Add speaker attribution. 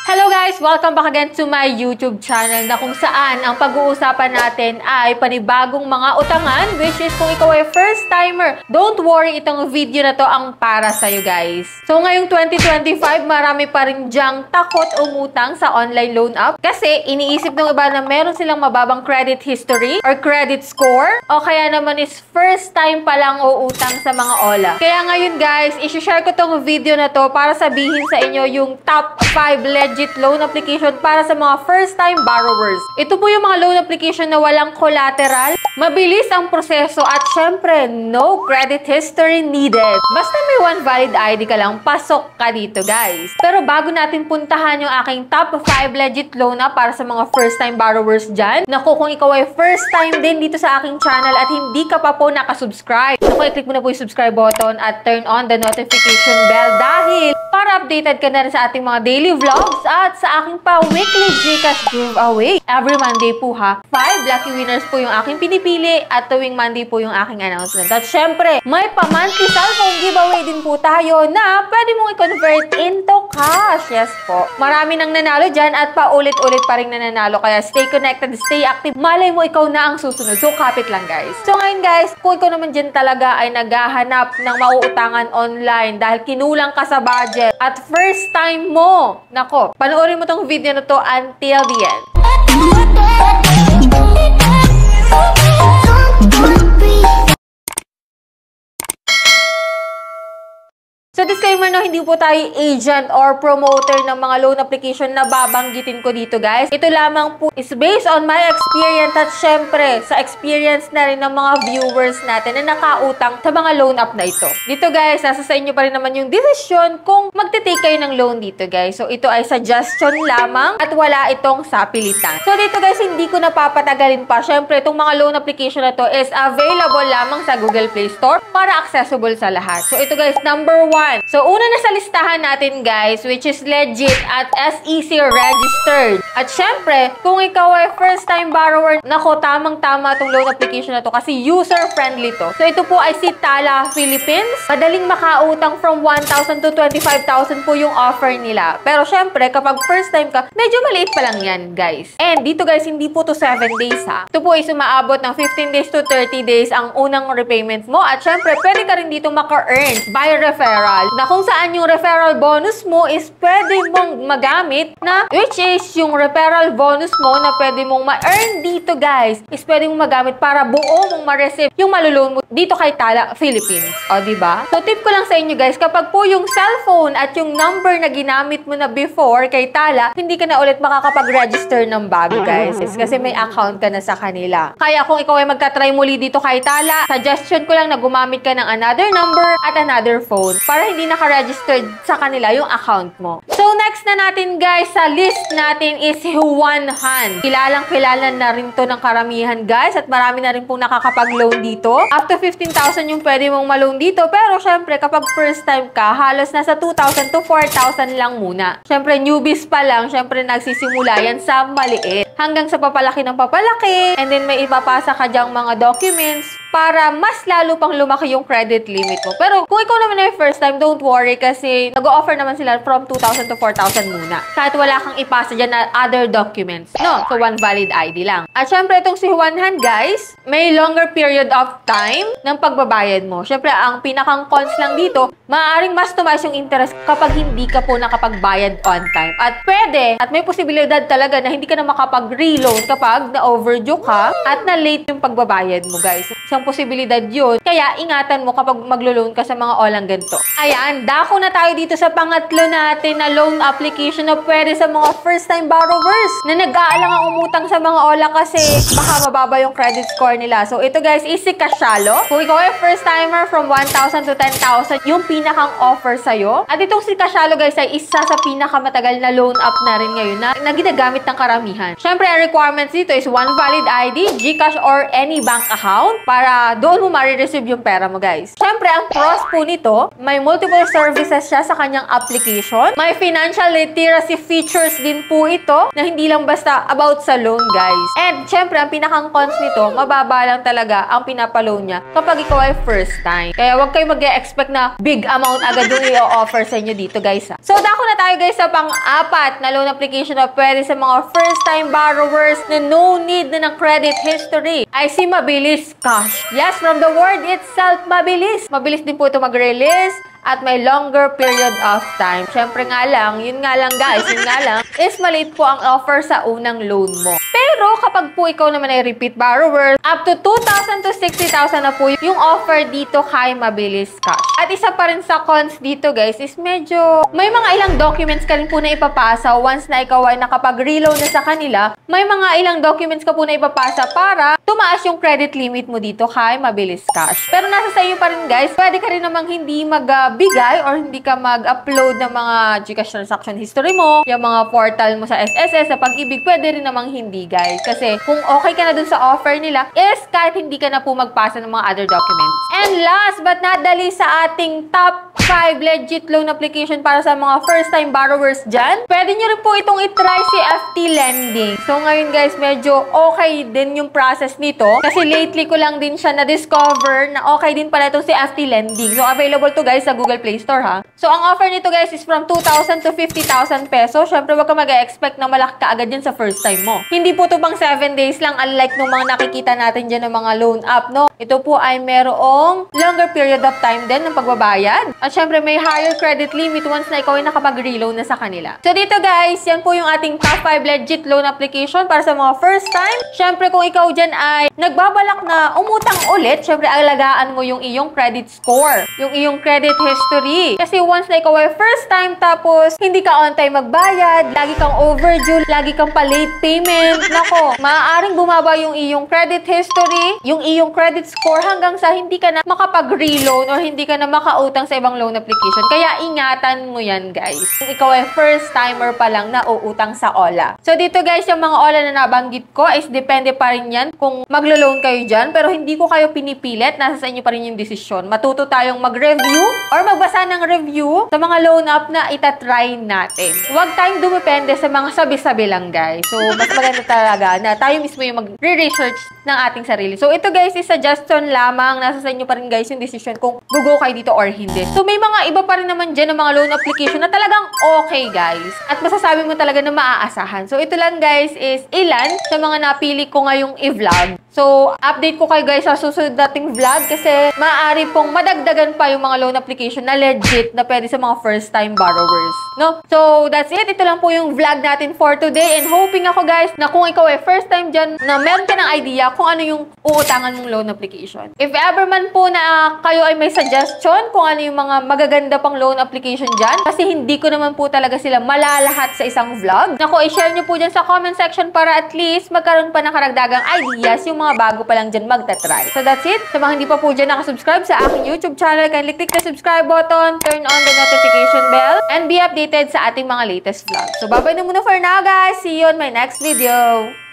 Speaker 1: Hello guys! Welcome back again to my YouTube channel na kung saan ang pag-uusapan natin ay panibagong mga utangan, which is kung ikaw ay first timer, don't worry, itong video na to ang para sa'yo guys. So ngayong 2025, marami pa rin dyang takot umutang sa online loan app kasi iniisip ng iba na meron silang mababang credit history or credit score o kaya naman is first time pa lang uutang sa mga OLA. Kaya ngayon guys, isi-share ko tong video na to para sabihin sa inyo yung top 5 legit loan application para sa mga first-time borrowers. Ito po yung mga loan application na walang collateral, mabilis ang proseso at syempre, no credit history needed. Basta may one valid ID ka lang, pasok ka dito guys. Pero bago natin puntahan yung aking top 5 legit loan app para sa mga first-time borrowers dyan, naku, kung ikaw ay first-time din dito sa aking channel at hindi ka pa po nakasubscribe, naku, i-click mo na po yung subscribe button at turn on the notification bell dahil para updated ka na rin sa ating mga daily vlogs at sa aking pa weekly GCash giveaway. Every Monday po ha, 5 lucky winners po yung aking pinipili at tuwing Monday po yung aking announcement. At syempre, may pa-monthly cellphone giveaway din po tayo na pwede mong i-convert into cash. Yes po. Marami nang nanalo dyan at paulit-ulit pa rin nananalo. Kaya stay connected, stay active. Malay mo ikaw na ang susunod. So, kapit lang guys. So ngayon guys, kung ikaw naman dyan talaga ay naghahanap ng mauutangan online dahil kinulang ka sa budget at first time mo, nako, panoorin mo tong video na to until the end. So disclaimer no, hindi po tayo agent or promoter ng mga loan application na babanggitin ko dito guys. Ito lamang po is based on my experience at syempre sa experience na rin ng mga viewers natin na nakautang sa mga loan app na ito. Dito guys, nasa sa inyo pa rin naman yung desisyon kung magte-take kayo ng loan dito guys. So ito ay suggestion lamang at wala itong sapilitan. So dito guys, hindi ko napapatagalin pa. Syempre itong mga loan application na to is available lamang sa Google Play Store para accessible sa lahat. So ito guys, number 1. So, una na sa listahan natin guys, which is legit at SEC registered. At syempre, kung ikaw ay first time borrower, nako, tamang-tama itong loan application na to kasi user-friendly to. So, ito po ay si Tala Philippines. Madaling makautang from 1,000 to 25,000 po yung offer nila. Pero syempre, kapag first time ka, medyo maliit pa lang yan guys. And dito guys, hindi po to 7 days ha. Ito po ay sumaabot ng 15 days to 30 days ang unang repayment mo. At syempre, pwede ka rin dito maka-earn by referral. Na kung saan yung referral bonus mo is pwede mong magamit na, which is yung referral bonus mo na pwede mong ma-earn dito guys, is pwede mong magamit para buo mong ma-receive yung malulone mo dito kay Tala Philippines. O, diba? So, tip ko lang sa inyo guys, kapag po yung cellphone at yung number na ginamit mo na before kay Tala, hindi ka na ulit makakapag-register ng bago guys. It's kasi may account ka na sa kanila. Kaya kung ikaw ay magka-try muli dito kay Tala, suggestion ko lang na gumamit ka ng another number at another phone para hindi naka-registered sa kanila yung account mo. So, next na natin guys, sa list natin is Juan Han. Kilalang-kilala na rin to ng karamihan guys at marami na rin pong nakakapag-loan dito. Up to 15,000 yung pwede mong ma-loan dito. Pero syempre, kapag first time ka, halos nasa 2,000 to 4,000 lang muna. Syempre, newbies pa lang. Syempre, nagsisimula yan sa maliit. Hanggang sa papalaki ng papalaki. And then, may ipapasa ka dyang mga documents para mas lalo pang lumaki yung credit limit mo. Pero kung ikaw naman ay first time, don't worry kasi nag-o-offer naman sila from 2,000 to 4,000 muna. Kahit wala kang ipasa dyan na other documents. No, so one valid ID lang. At syempre, itong si Juan Han guys, may longer period of time ng pagbabayad mo. Syempre, ang pinakang cons lang dito, maaaring mas tumaas yung interest kapag hindi ka po nakapagbayad on time. At pwede, at may posibilidad talaga na hindi ka na makapag-reload kapag na-overdue ka at na-late yung pagbabayad mo guys. Isang posibilidad yun. Kaya ingatan mo kapag maglo-loan ka sa mga olang ganito. Ayan, dako na tayo dito sa pangatlo natin na loan application na pwede sa mga first-time borrowers na nag-aalangang umutang sa mga ola kasi baka mababa yung credit score nila. So, ito guys is si Cashalo. Kung ikaw ay first-timer from 1,000 to 10,000, yung pinakang offer sa'yo. At itong si Cashalo guys ay isa sa pinakamatagal na loan app na rin ngayon na ginagamit ng karamihan. Syempre, ang requirements dito is one valid ID, GCash or any bank account para para doon mo ma-receive yung pera mo, guys. Siyempre, ang pros po nito, may multiple services siya sa kanyang application. May financial literacy features din po ito na hindi lang basta about sa loan, guys. And siyempre, ang pinakang cons nito, mababa lang talaga ang pinapaloan niya kapag ikaw ay first time. Kaya huwag kayo mag-expect na big amount agad yung i-offer sa inyo dito, guys. So, dako na tayo, guys, sa pang-apat na loan application na pwede sa mga first-time borrowers na no need na ng credit history ay si Mabilis Cash. Yes, from the word itself, mabilis. Mabilis din po ito mag-release at may longer period of time. Siyempre nga lang, yun nga lang guys, is maliit po ang offer sa unang loan mo. Pero kapag po ikaw naman ay repeat borrower, up to 2,000 to 60,000 na po yung offer dito kay Mabilis Cash. At isa pa rin sa cons dito guys is medyo may mga ilang documents ka rin po na ipapasa once na ikaw ay nakapag-reloan na sa kanila. May mga ilang documents ka po na ipapasa para tumaas yung credit limit mo dito kay Mabilis Cash. Pero nasa sa iyo pa rin guys, pwede ka rin namang hindi magbigay or hindi ka mag-upload ng mga GCash transaction history mo, yung mga portal mo sa SSS, sa Pag-ibig, pwede rin namang hindi guys. Kasi kung okay ka na dun sa offer nila, is kahit hindi ka na po magpasa ng mga other documents. And last but not the least sa ating top 5 legit loan application para sa mga first-time borrowers dyan, pwede nyo rin po itong itry si FT Lending. So ngayon guys, medyo okay din yung process nito. Kasi lately ko lang din siya na-discover na okay din pala itong si FT Lending. So available to guys sa Google Play Store ha. So ang offer nito guys is from 2,000 to 50,000 pesos. Syempre wag ka mag-expect na malaki ka agad yan sa first time mo. Hindi po ito bang 7 days lang unlike nung mga nakikita natin dyan ng mga loan app, no? Ito po ay merong longer period of time din ng pagbabayad. At syempre may higher credit limit once na ikaw ay nakapag-reloan na sa kanila. So dito guys, yan po yung ating top 5 legit loan application para sa mga first time. Syempre kung ikaw dyan ay nagbabalak na umutang ulit, syempre alagaan mo yung iyong credit score, yung iyong credit history. Kasi once na ikaw ay first time tapos hindi ka on time magbayad, lagi kang overdue, lagi kang pa-late payment, nako, maaaring bumaba yung iyong credit history, yung iyong credit score hanggang sa hindi ka na makapag-reloan or hindi ka na makautang sa ibang loan application. Kaya ingatan mo yan guys. Kung ikaw ay first timer pa lang na uutang sa OLA. So dito guys, yung mga OLA na nabanggit ko is depende pa rin yan kung maglo-loan kayo dyan. Pero hindi ko kayo pinipilit. Nasa sa inyo pa rin yung desisyon. Matuto tayong mag-review or magbasa ng review sa mga loan app na itatry natin. Huwag tayong dumepende sa mga sabi-sabi lang guys. So mas maganda talaga na tayo mismo yung mag-research ng ating sarili. So ito guys is suggestion lamang. Nasa sa inyo pa rin guys yung decision kung go kayo dito or hindi. So may mga iba pa rin naman dyan ng mga loan application na talagang okay guys. At masasabi mo talaga na maaasahan. So ito lang guys is ilan sa mga napili ko ngayong i-vlog. So update ko kayo guys sa susunod nating vlog kasi maaari pong madagdagan pa yung mga loan application na legit na pwede sa mga first time borrowers. No? So that's it. Ito lang po yung vlog natin for today and hoping ako guys na kung ikaw ay first time dyan na meron ka ng idea kung ano yung uutangan mong loan application. If ever man po na kayo ay may suggestion kung ano yung mga magaganda pang loan application dyan, kasi hindi ko naman po talaga sila malalahat sa isang vlog. Naku, i-share nyo po dyan sa comment section para at least magkaroon pa ng karagdagang ideas yung mga bago pa lang dyan magta-try. So that's it. Sa mga hindi pa po dyan nakasubscribe sa aking YouTube channel, kindly click the subscribe button, turn on the notification bell, and be updated sa ating mga latest vlogs. So bye-bye na muna for now guys. See you on my next video.